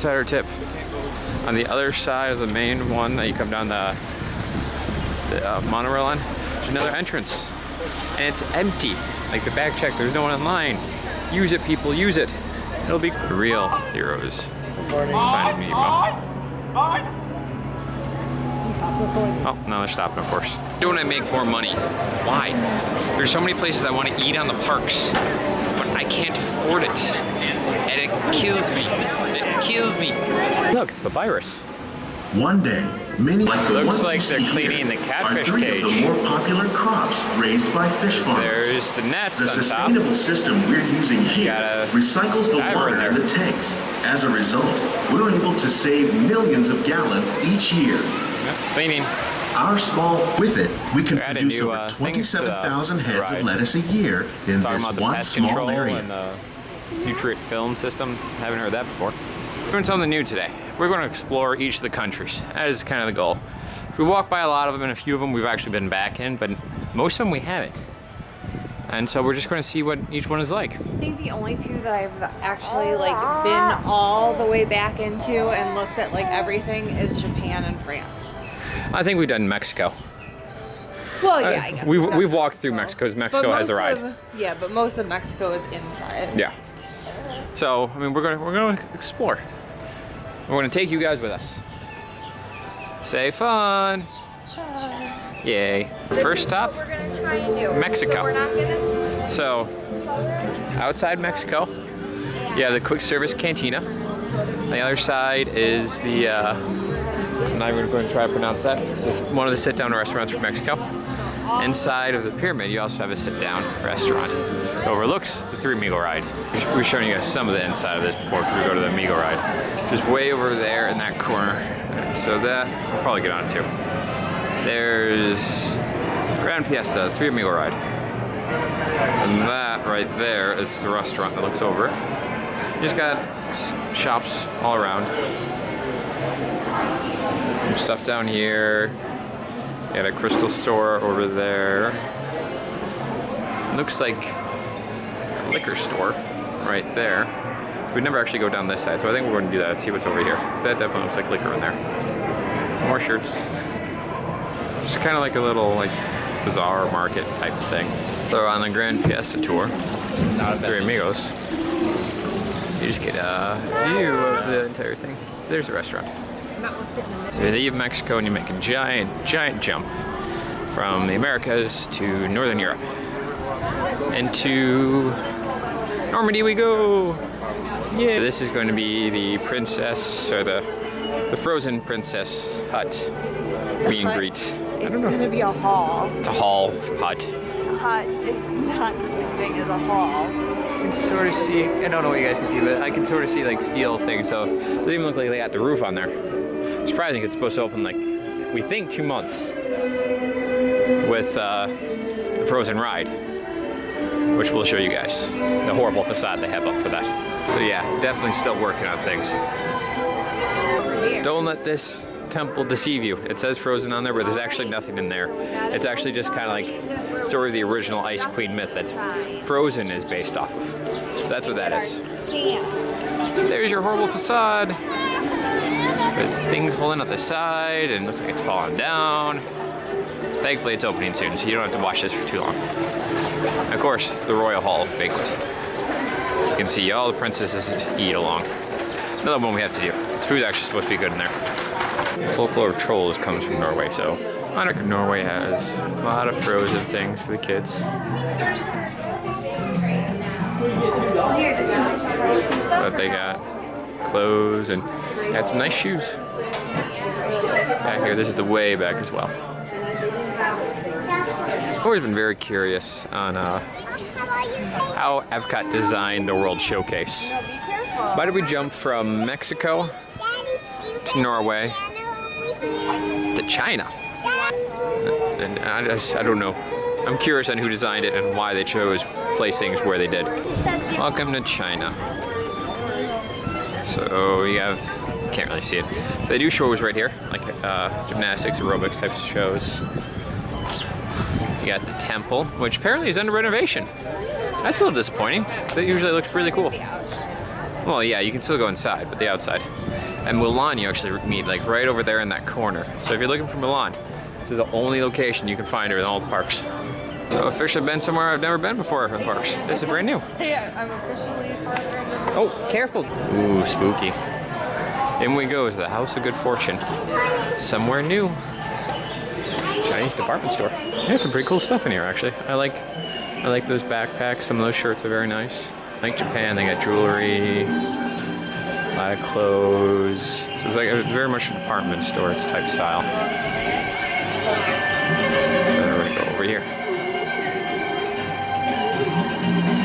insider tip. On the other side of the main one that you come down the monorail on, there's another entrance. And it's empty. Like the back check, there's no one in line. Use it, people, use it. It'll be the real heroes. Finding Nemo. Oh, now they're stopping, of course. Don't I make more money? Why? There's so many places I want to eat on the parks, but I can't afford it. And it kills me. It kills me. Look, it's the virus. One day, many like the looks ones like you they're see cleaning here the catfish are 3 cage. of the more popular crops raised by fish farmers. There's the nets The on top. sustainable system we're using here recycles the water in the tanks. As a result, we're able to save millions of gallons each year. Yep, cleaning. Our small, with it, we can produce new, over 27,000 heads of lettuce a year in Talking this about the one pest small control area. and the nutrient film system. Haven't heard that before. We're doing something new today. We're going to explore each of the countries. That is kind of the goal. We walked by a lot of them, and a few of them we've actually been back in, but most of them we haven't. And so we're just going to see what each one is like. I think the only 2 that I've actually like been all the way back into and looked at like everything is Japan and France. I think we've done Mexico. Well, yeah, I guess we've walked through Mexico because Mexico has a ride. Yeah, but most of Mexico is inside. Yeah. So I mean, we're gonna explore. We're gonna take you guys with us. Say fun. Yay. First stop, Mexico. So outside Mexico, you have the quick service cantina. On the other side is the I'm not even going to try to pronounce that. It's one of the sit-down restaurants from Mexico. Inside of the pyramid, you also have a sit-down restaurant. It overlooks the 3 Amigo ride. We're showing you guys some of the inside of this before we go to the Amigo ride. Just way over there in that corner. So that, we'll probably get on too. There's Grand Fiesta, 3 Amigo ride. And that right there is the restaurant that looks over it. You just got shops all around. Some stuff down here. You got a crystal store over there. Looks like a liquor store right there. We'd never actually go down this side, so I think we're going to do that and see what's over here. That definitely looks like liquor in there. Some more shirts. Just kind of like a little like bazaar market type of thing. So on the Grand Fiesta tour, Three Amigos, you just get a view of the entire thing. There's a restaurant. So you leave Mexico and you make a giant jump from the Americas to Northern Europe. Into Normandy we go! Yeah. This is going to be the princess, or the frozen princess hut meet and greet. It's going to be a hall. It's a hall hut. A hut is not the same thing as a hall. You can sort of see, I don't know what you guys can see, but I can sort of see like steel things, so it doesn't even look like they got the roof on there. Surprising, it's supposed to open like, we think 2 months with the Frozen ride, which we'll show you guys. The horrible facade they have up for that. So yeah, definitely still working on things. Don't let this temple deceive you. It says Frozen on there, but there's actually nothing in there. It's actually just kind of like the story of the original Ice Queen myth that's Frozen is based off of. So that's what that is. So there's your horrible facade. With things holding up the side and looks like it's falling down. Thankfully it's opening soon, so you don't have to watch this for too long. And of course, the Royal Hall Banquet. You can see all the princesses eat along. Another one we have to do. This food's actually supposed to be good in there. The folklore of trolls comes from Norway, so I know Norway has a lot of frozen things for the kids. But they got clothes and got some nice shoes. Back here, this is the way back as well. I've always been very curious on how Epcot designed the World Showcase. Why did we jump from Mexico to Norway to China? And I don't know. I'm curious on who designed it and why they chose to place things where they did. Welcome to China. So you have, can't really see it. So they do shows right here, like gymnastics, aerobics types of shows. You got the temple, which apparently is under renovation. That's a little disappointing. That usually looks really cool. Well, yeah, you can still go inside, but the outside. And Mulan you actually meet like right over there in that corner. So if you're looking for Mulan, this is the only location you can find her in all the parks. So officially been somewhere I've never been before in the parks. This is brand new. Yeah, I'm officially farther into the Oh, careful. Ooh, spooky. In we go to the House of Good Fortune. Somewhere new. Chinese department store. Yeah, some pretty cool stuff in here actually. I like those backpacks. Some of those shirts are very nice. Like Japan, they got jewelry, a lot of clothes. So it's like very much a department store type style. There we go, over here.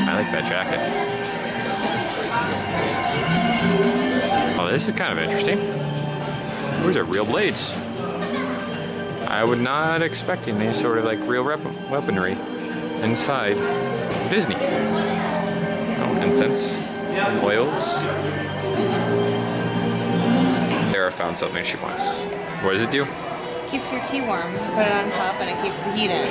I like that jacket. Oh, this is kind of interesting. Those are real blades. I would not expect any sort of like real weaponry inside Disney. Oh, incense, oils. Sarah found something she wants. What does it do? Keeps your tea warm. You put it on top and it keeps the heat in.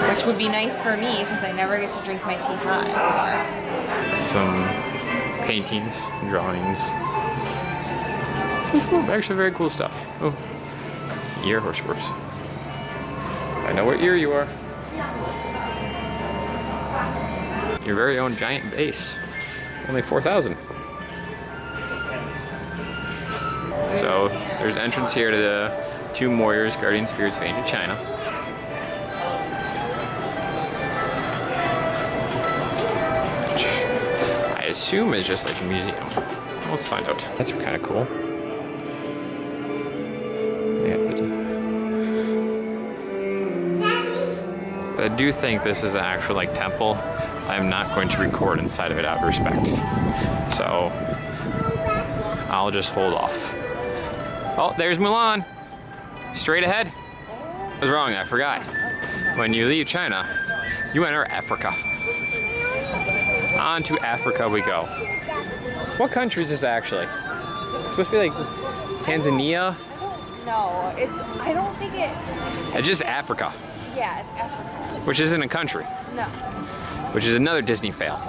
Which would be nice for me since I never get to drink my tea hot anymore. Some paintings, drawings. Some cool, actually very cool stuff. Oh, ear horseshoes. I know what ear you are. Your very own giant vase. Only 4,000. So there's an entrance here to the Tomb Warriors, Guardian Spirits of Ancient China. Which I assume is just like a museum. Let's find out. That's kind of cool. But I do think this is an actual like temple. I'm not going to record inside of it out of respect. So I'll just hold off. Oh, there's Mulan. Straight ahead. I was wrong, I forgot. When you leave China, you enter Africa. On to Africa we go. What country is this actually? It's supposed to be like Tanzania? No, I don't think it. It's just Africa. Yeah, it's Africa. Which isn't a country. No. Which is another Disney fail.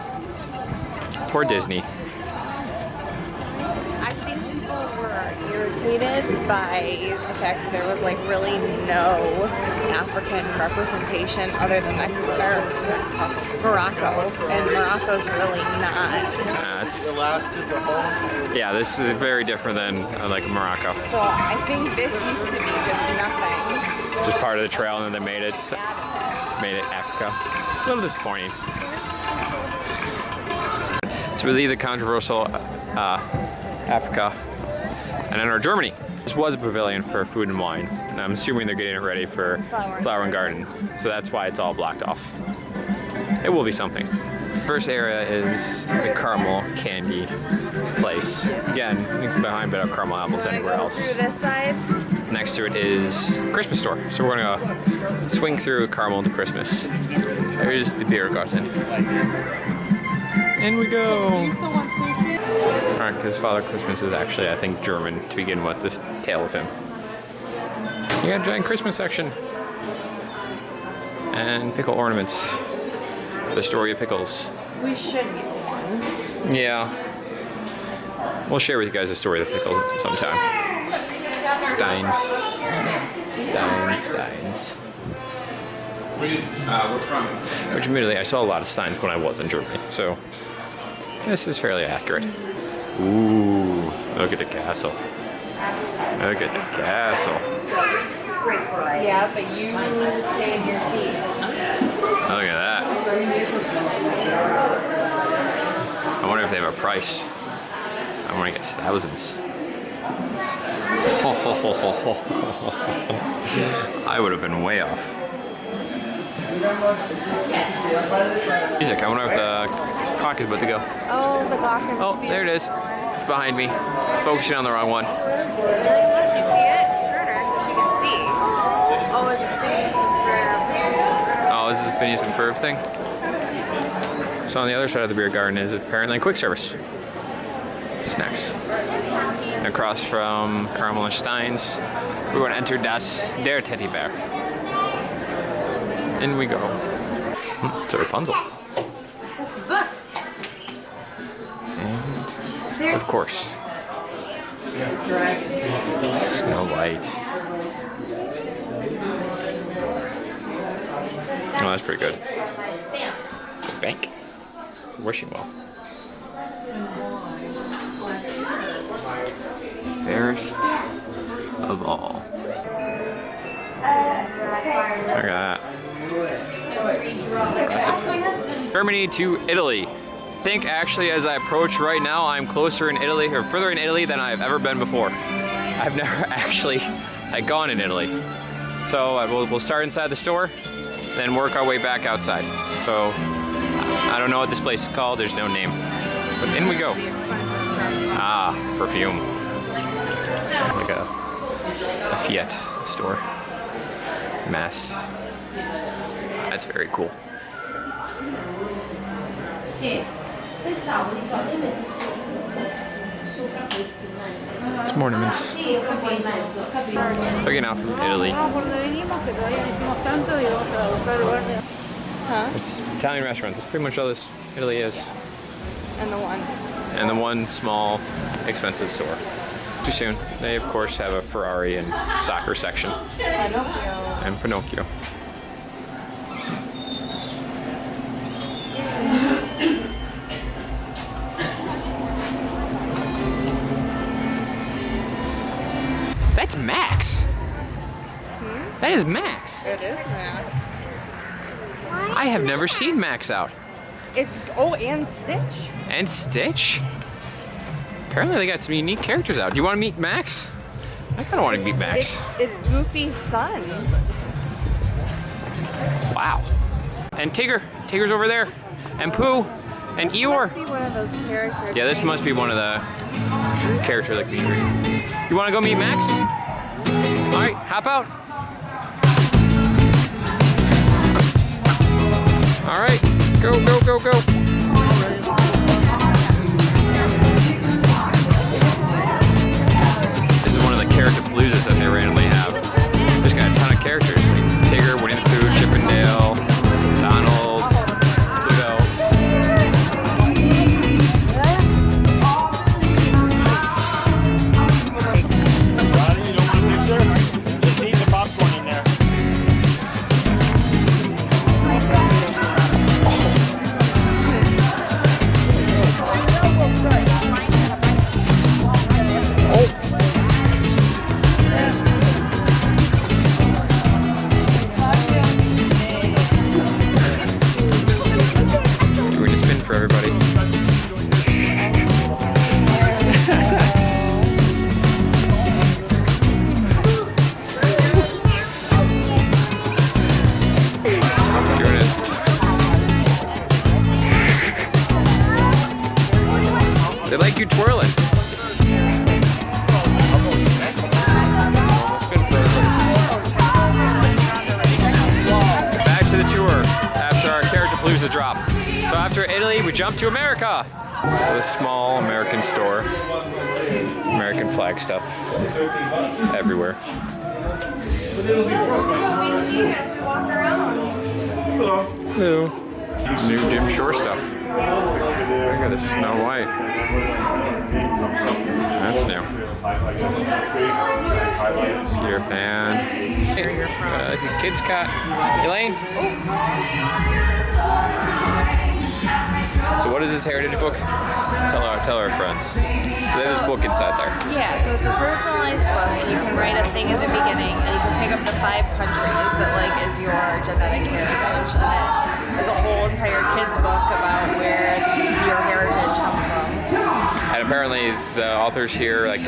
Poor Disney. I think people were irritated by the fact that there was like really no African representation other than Morocco, and Morocco's really not. Yeah, this is very different than like Morocco. So I think this used to be just nothing. Just part of the trail, and then they made it Africa. A little disappointing. So we leave the controversial Africa and enter Germany. This was a pavilion for food and wine, and I'm assuming they're getting it ready for Flower and Garden. So that's why it's all blocked off. It will be something. First area is the caramel candy place. Again, you can buy better caramel apples anywhere else. Through this side. Next to it is the Christmas store. So we're gonna swing through caramel to Christmas. There's the beer garden. In we go. Alright, because Father Christmas is actually, I think, German to begin with, this tale of him. You got a giant Christmas section. And pickle ornaments. The story of pickles. We should get one. Yeah. We'll share with you guys the story of the pickles sometime. Steins. Which admittedly, I saw a lot of Steins when I was in Germany, so this is fairly accurate. Ooh, look at the castle. Look at the castle. Yeah, but you stay in your seat. Look at that. I wonder if they have a price. I want to get thousands. I would have been way off. Music, I wonder if the clock is about to go. Oh, the clock is. Oh, there it is. It's behind me. Focusing on the wrong one. Really? Look, you see it? Turn her so she can see. Oh, it's Phineas and Ferb. Oh, this is the Phineas and Ferb thing? So on the other side of the beer garden is apparently quick service. Snacks. And across from Caramel and Steins, we're going to enter Der Teddy Bear. In we go. It's a Rapunzel. And of course, Snow White. Oh, that's pretty good. It's a bank. It's a wishing well. Fairest of all. Look at that. Impressive. Germany to Italy. I think actually as I approach right now, I'm closer in Italy, or further in Italy than I've ever been before. I've never actually gone in Italy. So we'll start inside the store, then work our way back outside. So I don't know what this place is called, there's no name. But in we go. Ah, perfume. Like a Fiat store. Mass. That's very cool. It's more ornaments. Looking out from Italy. Huh? It's Italian restaurants. That's pretty much all this Italy is. And the one small, expensive store. Too soon. They of course have a Ferrari and soccer section. And Pinocchio. That's Max. That is Max. It is Max. I have never seen Max out. It's and Stitch. And Stitch? Apparently they got some unique characters out. Do you want to meet Max? I kind of want to meet Max. It's Goofy's son. Wow. And Tigger. Tigger's over there. And Pooh. And Eeyore. Must be one of those characters. Yeah, this must be one of the characters like me. You want to go meet Max? All right, hop out. All right, go, go, go, go. This is one of the character paloozas that they randomly have. There's got a ton of characters. Tigger, Winnie the Pooh, Chip and Dale, Donald, Pluto. Ronnie, you don't want a picture? Just eat the popcorn in there. Doing a spin for everybody. Doing it. They like you twirling. Spin for everybody. Back to the tour after our character palooza drop. So after Italy, we jump to America. So a small American store. American flag stuff everywhere. Hello. New Jim Shore stuff. I got a Snow White. That's new. Peter Pan. Hey, kids got Elaine. So what is this heritage book? Tell our friends. So there's this book inside there. Yeah, so it's a personalized book, and you can write a thing at the beginning, and you can pick up the 5 countries that like is your genetic heritage, and it is a whole entire kids book about where your heritage comes from. And apparently the authors here like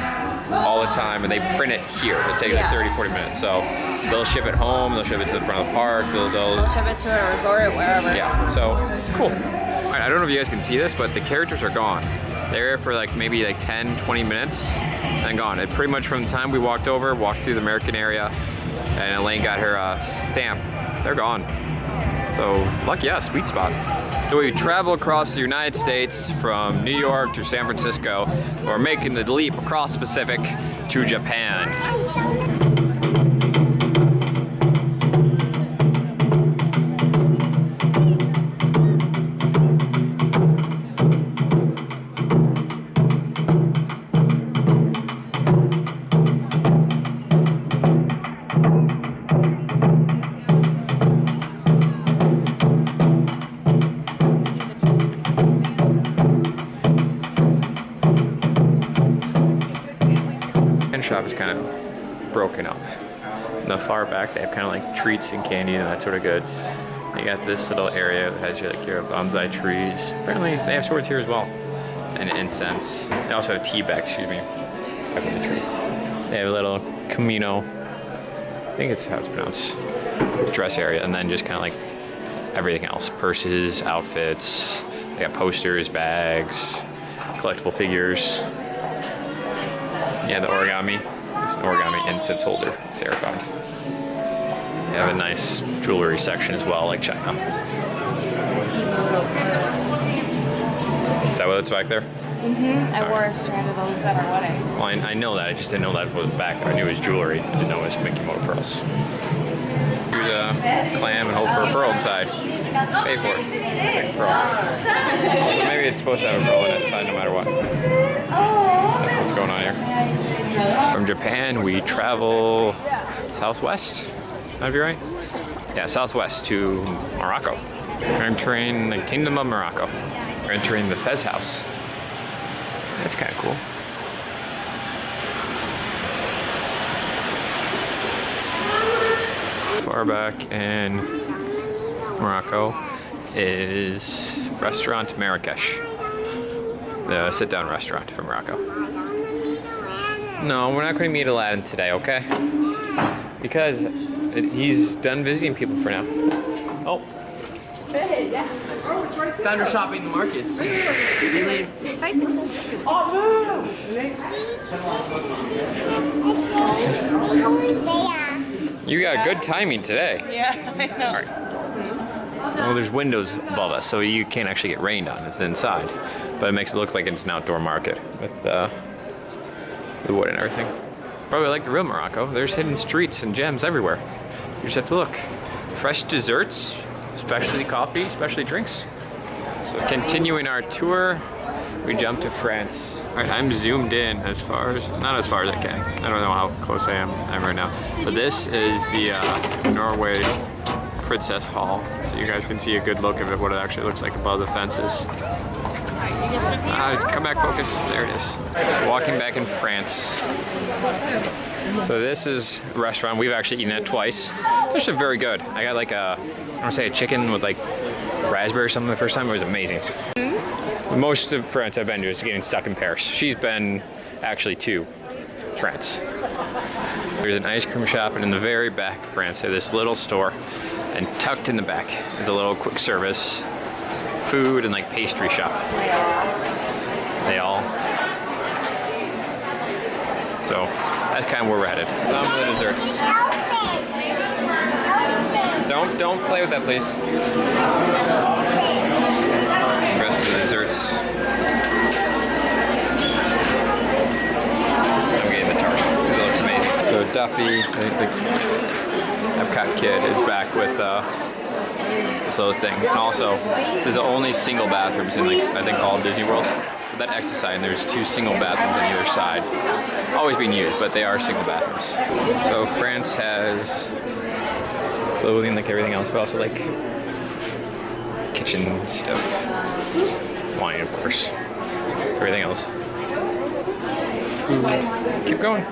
all the time, and they print it here. It takes like 30-40 minutes. So they'll ship it home, they'll ship it to the front of the park, they'll ship it to a resort, wherever. Yeah, so cool. All right, I don't know if you guys can see this, but the characters are gone. They're here for like maybe like 10-20 minutes and gone. It pretty much from the time we walked through the American area, and Elaine got her stamp, they're gone. So lucky us, sweet spot. So we travel across the United States from New York to San Francisco. We're making the leap across the Pacific to Japan. was kind of broken up. In the far back, they have kind of like treats and candy and that sort of goods. You got this little area that has your bonsai trees. Apparently, they have swords here as well, and incense. They also have tea bags. Excuse me. Up in the trees. They have a little Camino. I think it's how it's pronounced. Dress area, and then just kind of like everything else: purses, outfits. They got posters, bags, collectible figures. Yeah, the origami. It's an origami incense holder, Seraphon. They have a nice jewelry section as well, like China. Is that what it's back there? Mm-hmm. I wore a strand of those at our wedding. Well, I know that. I just didn't know that was back there. I knew it was jewelry. I didn't know it was Mickey Moto pearls. Here's a clam and hope for a pearl inside. Pay for it. Pearl. Also, maybe it's supposed to have a pearl in it inside no matter what. That's what's going on here. From Japan, we travel southwest. That'd be right? Yeah, southwest to Morocco. We're entering the Kingdom of Morocco. We're entering the Fez House. That's kind of cool. Far back in Morocco is Restaurant Marrakesh, the sit-down restaurant from Morocco. No, we're not going to meet Aladdin today, okay? Because he's done visiting people for now. Oh. Hey, yeah. Found her shopping in the markets. See you later. You got good timing today. Yeah, I know. All right. Well, there's windows above us, so you can't actually get rained on. It's inside. But it makes it look like it's an outdoor market with the wood and everything. Probably like the real Morocco. There's hidden streets and gems everywhere. You just have to look. Fresh desserts, specialty coffee, specialty drinks. So continuing our tour, we jump to France. All right, I'm zoomed in not as far as I can. I don't know how close I am right now. But this is the Norway Princess Hall. So you guys can see a good look of it, what it actually looks like above the fences. Come back, focus. There it is. So walking back in France. So this is a restaurant. We've actually eaten at twice. They're very good. I got like I want to say a chicken with like raspberry or something the first time. It was amazing. Most of France I've been to is getting stuck in Paris. She's been actually to France. There's an ice cream shop, and in the very back of France, they have this little store, and tucked in the back is a little quick service food and like pastry shop. So that's kind of where we're headed. Some of the desserts. Don't play with that, please. The rest of the desserts. I'm getting the tart because it looks amazing. So Duffy, the Epcot kid, is back with this little thing. And also, this is the only single bathrooms in I think all of Disney World. But that exit side, there's 2 single bathrooms on either side. Always being used, but they are single bathrooms. So France has clothing like everything else, but also like kitchen stuff. Wine, of course. Everything else. Food. Keep going.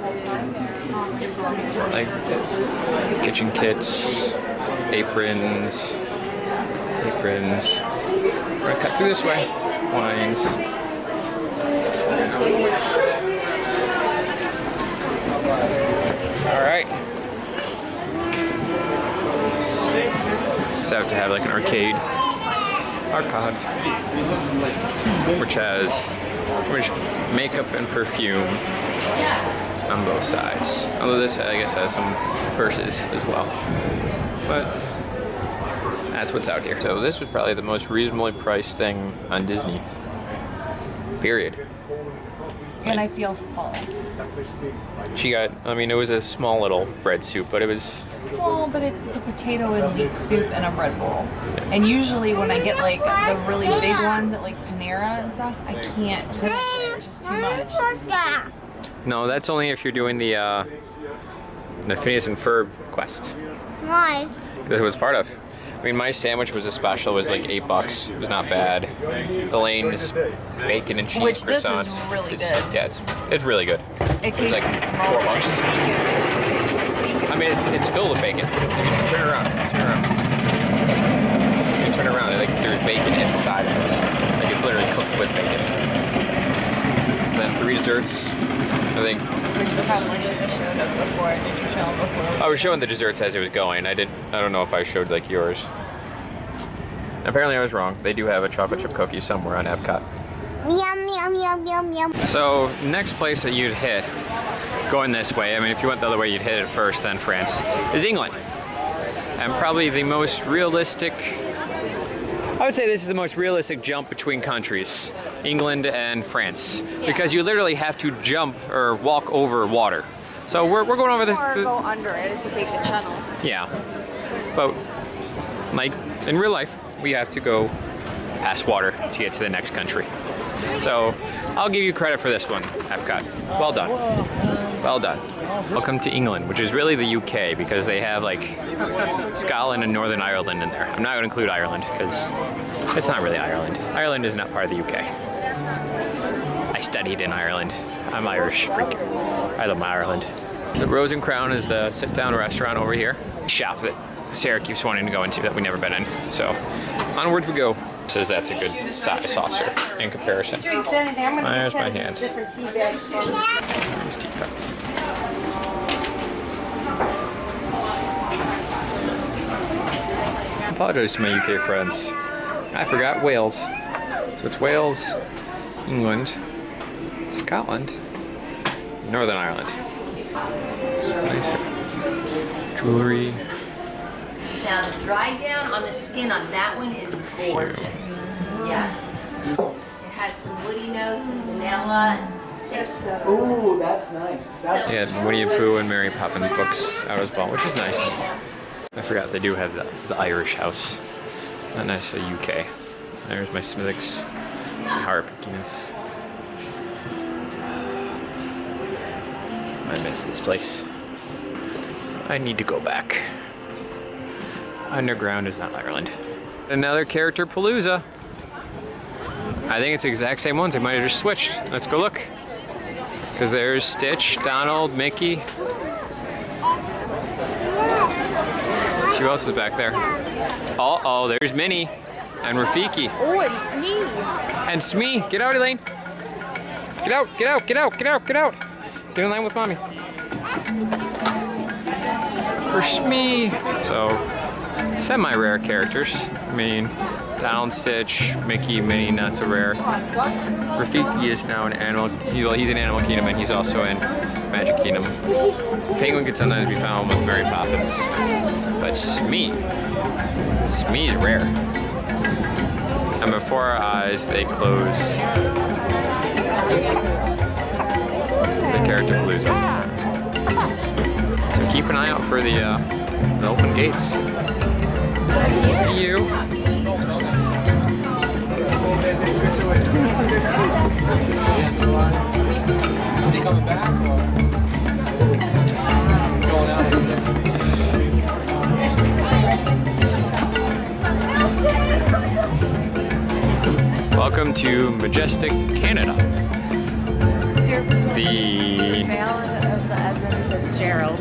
Like kitchen kits, aprons. We're gonna cut through this way. Wines. All right. Just have to have like an arcade, which has makeup and perfume on both sides. Although this, I guess, has some purses as well. But that's what's out here. So this was probably the most reasonably priced thing on Disney. Period. And I feel full. She got, it was a small little bread soup, but it was... Well, but it's a potato and leek soup and a bread bowl. And usually when I get like the really big ones at like Panera and stuff, I can't finish it. It's just too much. No, that's only if you're doing the Phineas and Ferb quest. Why? That's what it's part of. My sandwich was a special. It was like $8. It was not bad. Elaine's bacon and cheese Which this croissants. is really good. Yeah, it's really good. It There's like tastes 4 bucks. I mean, it's filled with bacon. Turn it around. Turn it around. You turn it around. Like there's bacon inside of it. Like it's literally cooked with bacon. Then 3 desserts. I think. Which we probably should have showed up before. Did you show them before? I was showing the desserts as it was going. I don't know if I showed like yours. Apparently I was wrong. They do have a chocolate chip cookie somewhere on Epcot. Yum, yum, yum, yum, yum. So next place that you'd hit, going this way, I mean if you went the other way you'd hit it first, then France, is England. And probably the most realistic, I would say this is the most realistic jump between countries, England and France. Because you literally have to jump or walk over water. So we're going over Or go under it if you take the tunnel. Yeah, but like in real life, we have to go past water to get to the next country. So I'll give you credit for this one, Epcot. Well done. Well done. Welcome to England, which is really the UK because they have like Scotland and Northern Ireland in there. I'm not going to include Ireland because it's not really Ireland. Ireland is not part of the UK. I studied in Ireland. I'm Irish freak. I love my Ireland. So Rose and Crown is the sit-down restaurant over here. Shop that Sarah keeps wanting to go into that we've never been in. So onward we go. Says that's a good size saucer in comparison. There's my hands. These teacups. I apologize to my UK friends. I forgot Wales. So it's Wales, England, Scotland, Northern Ireland. Nice jewelry. Now the dry down on the skin on that one is gorgeous. Yes. It has some woody notes and vanilla. Ooh, that's nice. Yeah, Winnie the Pooh and Mary Poppins books out as well, which is nice. I forgot they do have the Irish house. Not necessarily UK. There's my Smithwick's Harpkins. I miss this place. I need to go back. Underground is not Ireland. Another character palooza. I think it's the exact same ones. They might have just switched. Let's go look. Because there's Stitch, Donald, Mickey. Let's see who else is back there. Oh, there's Minnie and Rafiki. Oh, it's Smee. And Smee. Get out, Elaine. Get out, get out, get out, get out, get out. Get in line with Mommy. For Smee. So, semi-rare characters. I mean, Donald, Stitch, Mickey, Minnie, not so rare. Rafiki is now an animal. He's in Animal Kingdom and he's also in Magic Kingdom. Penguin can sometimes be found with Mary Poppins. But Smee. Smee's rare. And before our eyes, they close the character palooza. So keep an eye out for the open gates. You. Is he coming back or going out? Welcome to Majestic, Canada. The Vale of the Edmund Fitzgerald,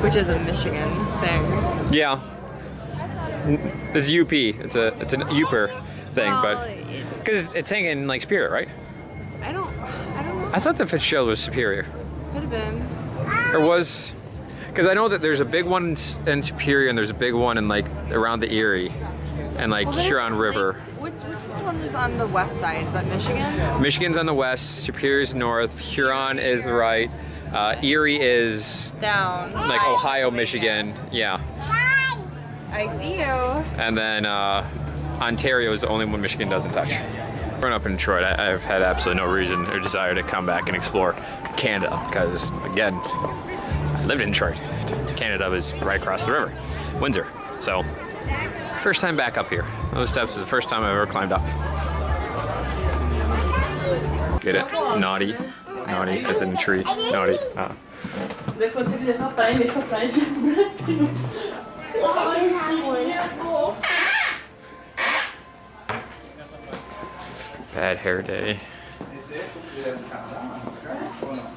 which is a Michigan thing. yeah, it's UP. It's an Uper thing, Well, but because it's hanging like Spirit, right? I don't know. I thought the Fitzgerald was Superior, Could have been. or was, because I know that there's a big one in Superior and there's a big one in like around the Erie and like Well, there's, Huron River. Which one is on the west side? Is that Michigan? Michigan's on the west, Superior's north, Huron is right, Erie is Down. like Ohio, Michigan, yeah, I see you. and then Ontario is the only one Michigan doesn't touch. Growing up in Detroit, I've had absolutely no reason or desire to come back and explore Canada because, again, I lived in Detroit. Canada was right across the river, Windsor. So, first time back up here. Those steps was the first time I've ever climbed up. Get it? Naughty. Naughty, as in tree. Naughty. Bad hair day.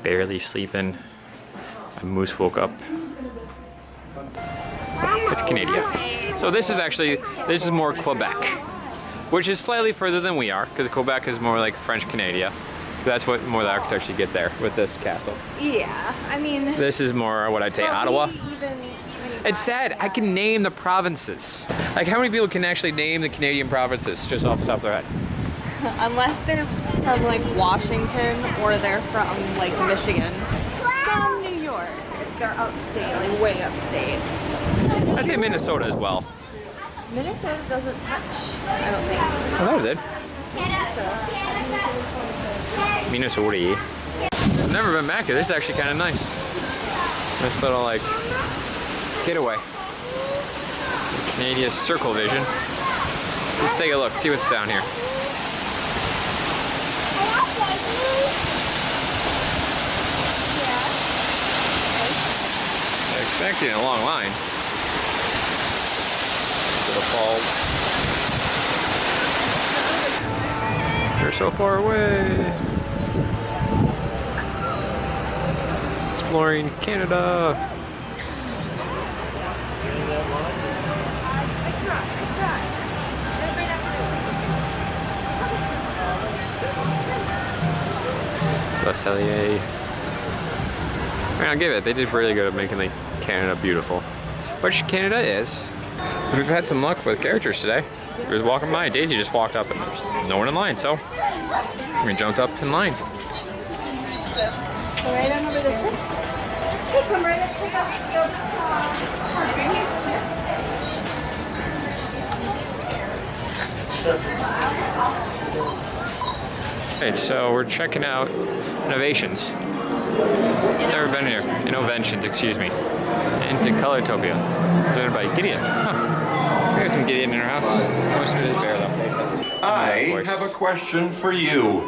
Barely sleeping. A moose woke up. It's Canada. So this is more Quebec, which is slightly further than we are, because Quebec is more like French Canada. That's what more the architecture you get there with this castle. Yeah, I mean. This is more what I'd say Ottawa. It's sad. I can name the provinces. Like, how many people can actually name the Canadian provinces just off the top of their head? Unless they're from like Washington or they're from like Michigan. Some New York. If they're upstate, like way upstate. I'd say Minnesota as well. Minnesota doesn't touch, I don't think. I thought it did. Minnesota. I've never been back here. This is actually kind of nice. This little like getaway. Canadian Circle Vision. So let's take a look, see what's down here. I'm expecting a long line. The falls. They're so far away. Exploring Canada. Cellier. I mean, I'll give it. They did really good at making like Canada beautiful, which Canada is. We've had some luck with characters today. We was walking by, Daisy just walked up and there's no one in line, so we jumped up in line. Right on over this way. Come right up, pick up. Alright, so we're checking out Innovations. Never been here. Innoventions, excuse me. Into Colortopia. Presented by Gideon. Huh. There's some Gideon in our house. Most of it is bear though. I have a question for you.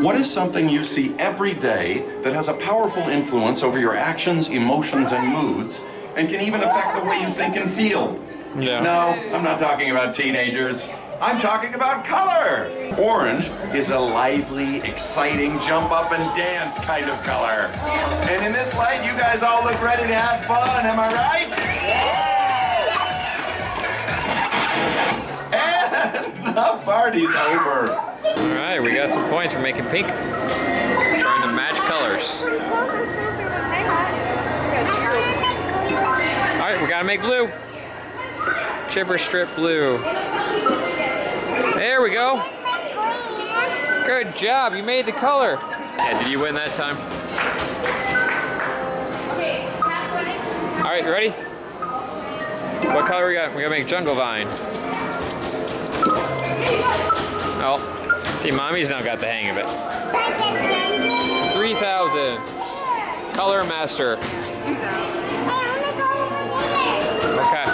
What is something you see every day that has a powerful influence over your actions, emotions, and moods, and can even affect the way you think and feel? Yeah. No, I'm not talking about teenagers. I'm talking about color. Orange is a lively, exciting, jump up and dance kind of color. And in this light, you guys all look ready to have fun, am I right? And the party's over. All right, we got some points for making pink. Trying to match colors. All right, we gotta make blue. Chipper strip blue. There we go. Good job, you made the color. Yeah, did you win that time? All right, ready? What color we got? We gotta make jungle vine. Oh, see, mommy's now got the hang of it. 3,000. Color master. 2,000. Okay.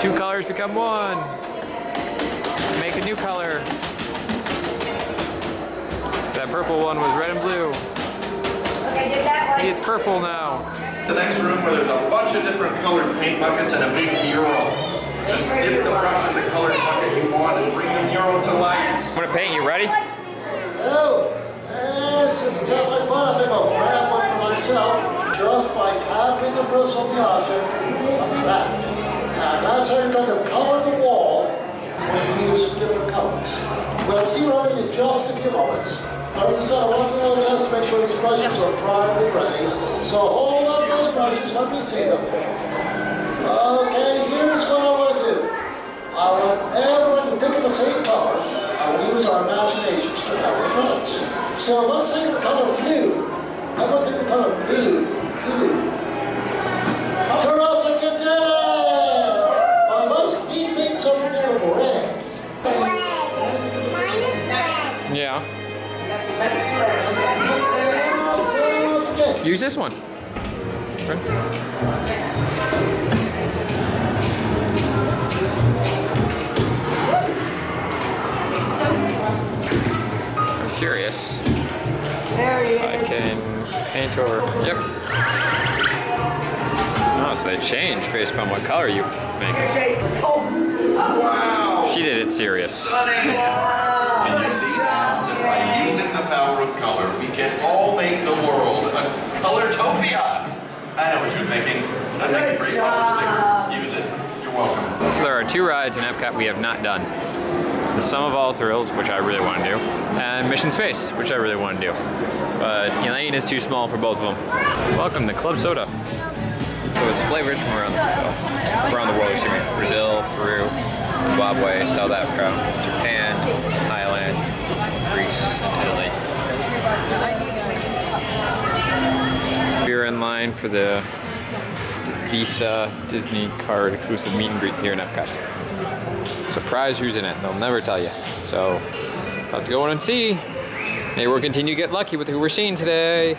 Two colors become one. Make a new color. That purple one was red and blue. It's purple now. The next room where there's a bunch of different colored paint buckets and a big mural. Just dip the brush in the colored bucket you want and bring the mural to life. I'm gonna paint, you ready? Oh, since it sounds like fun, I think I'll grab one for myself just by tapping the brush on the object like that. And that's how you're going to color the wall when you use different colors. We'll see what I'm in just a few moments. As I said, I want to know just to make sure these brushes are primed and ready. So hold up those brushes, let me see them. Okay, here's what I want to do. I want everyone to think of the same color. I will use our imaginations to color the brush. So let's think of the color blue. Everyone think of the color blue. Blue. Terrific, you did it! Let's keep things over there for red. Red. Mine is red. Yeah. Use this one. I'm curious if I can paint over. Yep. Oh, so they change based upon what color you make it. Wow! She did it serious. Stunning! And you see now that by using the power of color, we can all make the world a colortopia. I know what you're thinking. I think a great bumper sticker. Use it. You're welcome. So there are 2 rides in Epcot we have not done. The Sum of All Thrills, which I really want to do, and Mission Space, which I really want to do. But Elaine is too small for both of them. Welcome to Club Soda. So it's flavors from around the world, excuse me. Brazil, Peru, Zimbabwe, South Africa, Japan, Thailand, Greece, and Italy. We're in line for the Visa Disney card exclusive meet and greet here in Epcot. Surprise who's in it, they'll never tell you. So, I'll have to go in and see. Maybe we'll continue to get lucky with who we're seeing today.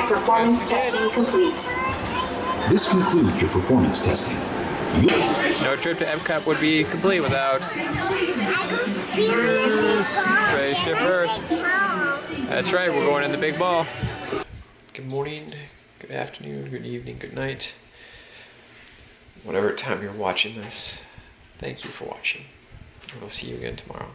Performance testing complete. This concludes your performance testing. No trip to Epcot would be complete without Spaceship Earth. That's right, we're going in the big ball. Good morning, good afternoon, good evening, good night. Whatever time you're watching this, thank you for watching. We'll see you again tomorrow.